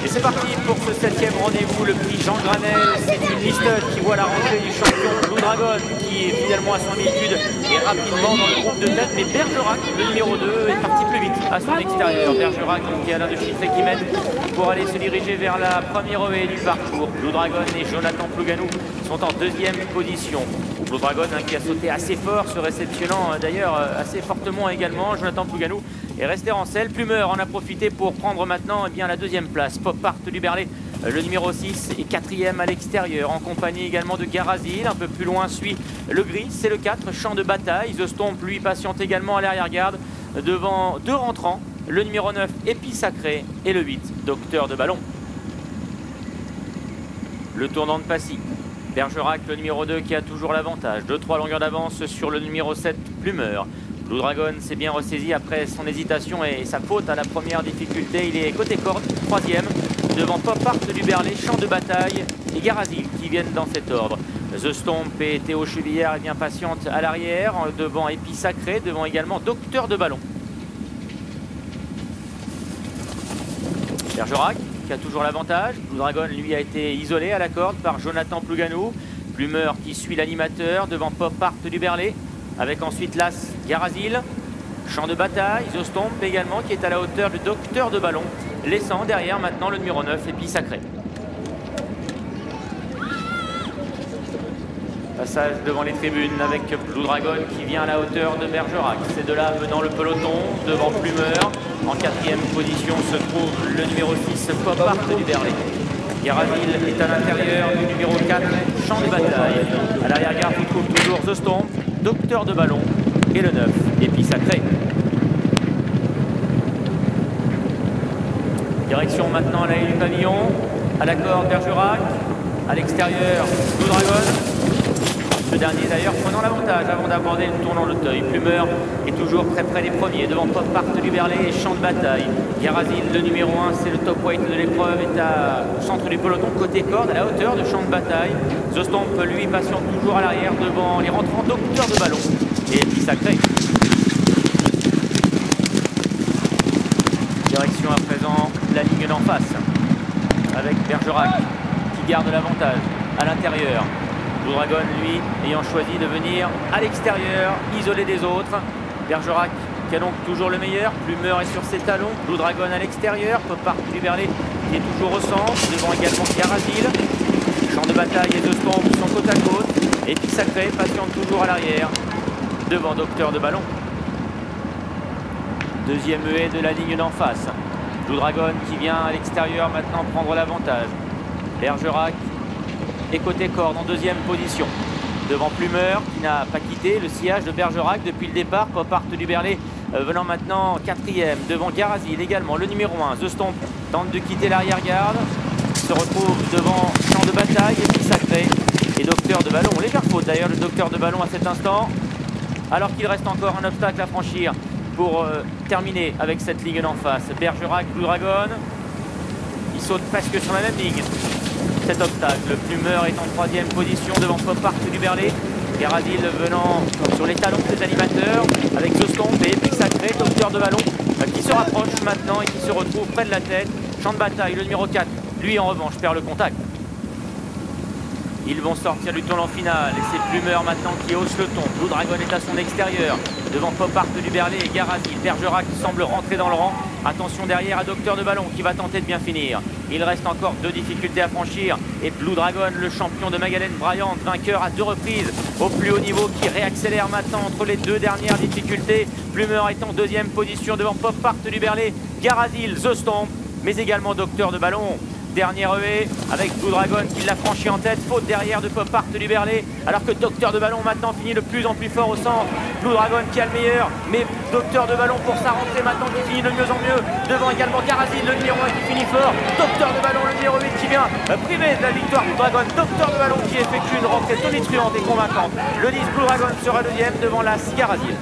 c'est parti pour ce 7e rendez-vous, le prix Jean Granel. C'est une liste qui voit la rentrée du champion Blue Dragon qui est fidèlement à son habitude et rapidement dans le groupe de tête. Mais Bergerac, le numéro 2, est parti plus vite à son extérieur. Bergerac qui est Alain de Chiffré qui mène pour aller se diriger vers la première haie du parcours. Blue Dragon et Jonathan Plouganou sont en deuxième position. Blue Dragon qui a sauté assez fort, se réceptionnant d'ailleurs assez fortement également. Jonathan Plouganou est resté en selle. Plumeur en a profité pour prendre maintenant la deuxième place. Pop Art du Berlay, le numéro 6 et 4e à l'extérieur, en compagnie également de Garazil. Un peu plus loin suit le gris, c'est le 4, Champ de Bataille. The Stomp lui patiente également à l'arrière-garde devant deux rentrants, le numéro 9 Épi Sacré et le 8 Docteur de Ballon. Le tournant de Passy. Bergerac, le numéro 2 qui a toujours l'avantage. 2-3 longueurs d'avance sur le numéro 7 Plumeur. Blue Dragon s'est bien ressaisi après son hésitation et sa faute à la première difficulté. Il est côté corde, 3e, devant Pop Art du Berlay, Champ de Bataille et Garazil qui viennent dans cet ordre. The Stomp et Théo Chevillard est bien patiente à l'arrière, devant Épi Sacré, devant également Docteur de Ballon. Bergerac qui a toujours l'avantage. Blue Dragon lui a été isolé à la corde par Jonathan Plouganou. Plumeur qui suit l'animateur devant Pop Art du Berlay, avec ensuite l'As Garazil. Champ de Bataille, The Stomp également qui est à la hauteur du Docteur de Ballon, laissant derrière maintenant le numéro 9 Épi Sacré. Passage devant les tribunes avec Blue Dragon qui vient à la hauteur de Bergerac. Ces deux-là menant le peloton devant Plumeur. En 4e position se trouve le numéro 6 Pop Art du Berlay. Garazil est à l'intérieur du numéro 4 Champ de Bataille. À l'arrière-garde on trouve toujours The Stomp, Docteur de Ballon et le 9 Épi Sacré. Direction maintenant à la haie du pavillon. À la corde Bergerac. À l'extérieur Blue Dragon. Ce dernier d'ailleurs prenant l'avantage avant d'aborder le tournant d'Auteuil. Plumeur est toujours très près des premiers devant Pop Art du Berlay et Champ de Bataille. Garazil, le numéro 1, c'est le top weight de l'épreuve, est au centre du peloton côté corde à la hauteur de Champ de Bataille. The Stomp lui patiente toujours à l'arrière devant les rentrants Docteur de Ballon et Épi Sacré. Direction à présent la ligne d'en face avec Bergerac qui garde l'avantage à l'intérieur. Blue Dragon, lui, ayant choisi de venir à l'extérieur, isolé des autres. Bergerac qui a donc toujours le meilleur. Plumeur est sur ses talons. Blue Dragon à l'extérieur. Pop Art du Berlay qui est toujours au centre. Devant également Garazil. Champ de Bataille et The Stomp sont côte à côte. Épi Sacré patiente toujours à l'arrière. Devant Docteur de Ballon. Deuxième haie de la ligne d'en face. Blue Dragon qui vient à l'extérieur maintenant prendre l'avantage. Bergerac et côté corde en 2e position. Devant Plumeur qui n'a pas quitté le sillage de Bergerac depuis le départ. Pop Art du Berlay venant maintenant 4e. Devant Garazil également, le numéro 1. The Stomp tente de quitter l'arrière-garde. Se retrouve devant Champ de Bataille, Épi Sacré et Docteur de Ballon. Légère faute d'ailleurs le Docteur de Ballon à cet instant. Alors qu'il reste encore un obstacle à franchir pour terminer avec cette ligne d'en face. Bergerac, Blue Dragon. Il saute presque sur la même ligne. Cet obstacle, Plumeur est en 3e position devant Pop Art du Berlay. Garazil venant sur les talons des animateurs avec The Stomp et Épi Sacré, Docteur de Ballon qui se rapproche maintenant et qui se retrouve près de la tête. Champ de Bataille, le numéro 4, lui en revanche perd le contact. Ils vont sortir du tournant final et c'est Plumeur maintenant qui hausse le ton. Blue Dragon est à son extérieur devant Pop Art du Berlay et Garazil. Bergerac semble rentrer dans le rang. Attention derrière à Docteur de Ballon qui va tenter de bien finir. Il reste encore 2 difficultés à franchir et Blue Dragon, le champion de Magdalene Bryant, vainqueur à 2 reprises au plus haut niveau, qui réaccélère maintenant entre les 2 dernières difficultés. Plumeur est en 2e position devant Pop Art du Berlay, Garazil, The Stomp, mais également Docteur de Ballon. Dernière haie avec Blue Dragon qui l'a franchi en tête, faute derrière de Pop Art du Berlay, alors que Docteur de Ballon maintenant finit de plus en plus fort au centre. Blue Dragon qui a le meilleur, mais Docteur de Ballon pour sa rentrée maintenant qui finit de mieux en mieux, devant également Garazil, le numéro 1 qui finit fort. Docteur de Ballon, le numéro 8 qui vient privé de la victoire Blue Dragon. Docteur de Ballon qui effectue une rentrée tonitruante et convaincante. Le 10 Blue Dragon sera 2e devant l'As Garazil.